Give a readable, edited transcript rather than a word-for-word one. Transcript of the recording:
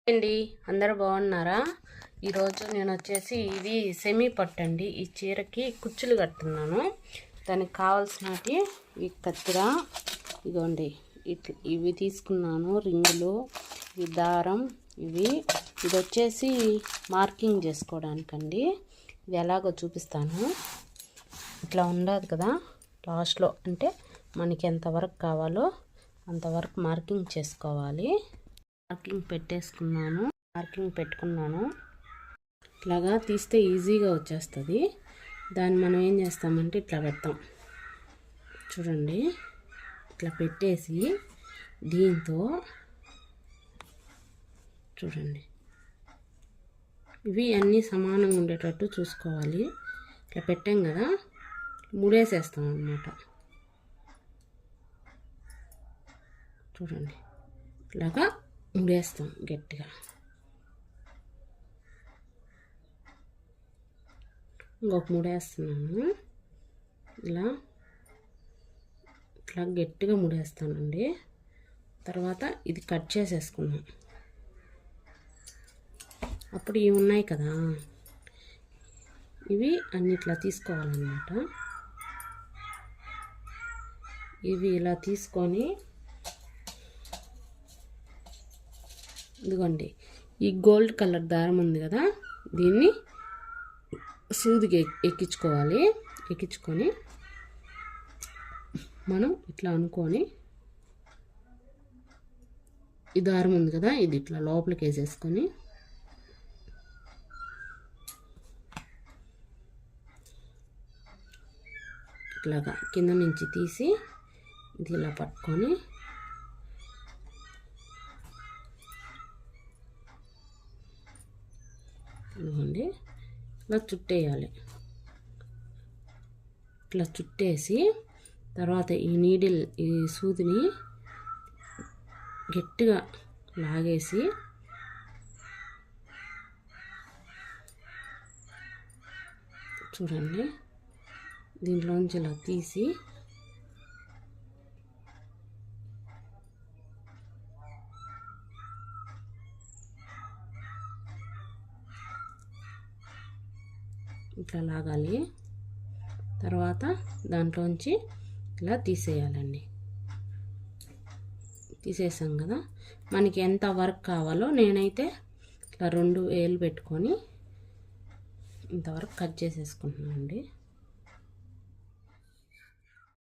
అండి అందరూ బాగున్నారా? ఈరోజు నేను వచ్చేసి ఇది సెమీ పట్టు అండి. ఈ చీరకి కుచ్చులు కడుతున్నాను. దానికి కావాల్సినవి ఈ కత్తిర, ఇదిగోండి ఇవి తీసుకున్నాను, రింగులు, ఈ దారం, ఇది వచ్చేసి మార్కింగ్ చేసుకోవడానికండి. ఇది ఎలాగో చూపిస్తాను. ఇట్లా ఉండదు కదా, లాస్ట్లో అంటే మనకి ఎంతవరకు కావాలో అంతవరకు మార్కింగ్ చేసుకోవాలి. మార్కింగ్ పెట్టుకున్నాను. ఇట్లాగా తీస్తే ఈజీగా వచ్చేస్తుంది. దాన్ని మనం ఏం చేస్తామంటే ఇట్లా పెడతాం చూడండి. ఇట్లా పెట్టేసి దీంతో చూడండి, ఇవి అన్నీ సమానంగా ఉండేటట్టు చూసుకోవాలి. ఇట్లా పెట్టాం కదా, ముడేసేస్తాం అన్నమాట. చూడండి, ఇట్లాగా ముడేస్తాం గట్టిగా. ఇంకొక ముడేస్తున్నాను. ఇట్లా గట్టిగా ముడేస్తానండి. తర్వాత ఇది కట్ చేసేసుకున్నాం. అప్పుడు ఇవి ఉన్నాయి కదా, ఇవి అన్ని ఇట్లా తీసుకోవాలన్నమాట. ఇవి ఇలా తీసుకొని ఇదిగోండి, ఈ గోల్డ్ కలర్ దారం ఉంది కదా, దీన్ని సూదికి ఎక్కించుకొని మనం ఇట్లా అనుకొని, ఈ దారం ఉంది కదా, ఇది ఇట్లా లోపలికి వేసేసుకొని ఇట్లాగా కింద నుంచి తీసి ఇది ఇలా పట్టుకొని ఇదిగోండి ఇలా చుట్టేయాలి. ఇట్లా చుట్టేసి తర్వాత ఈ నీడిల్, ఈ సూదిని గట్టిగా లాగేసి చూడండి, దీంట్లోంచి ఇలా తీసి ఇట్లా లాగాలి. తర్వాత దాంట్లోంచి ఇలా తీసేయాలండి. తీసేసాం కదా, మనకి ఎంత వర్క్ కావాలో నేనైతే ఇట్లా 2 వేలు పెట్టుకొని ఇంతవరకు కట్ చేసేసుకుంటున్నాను అండి.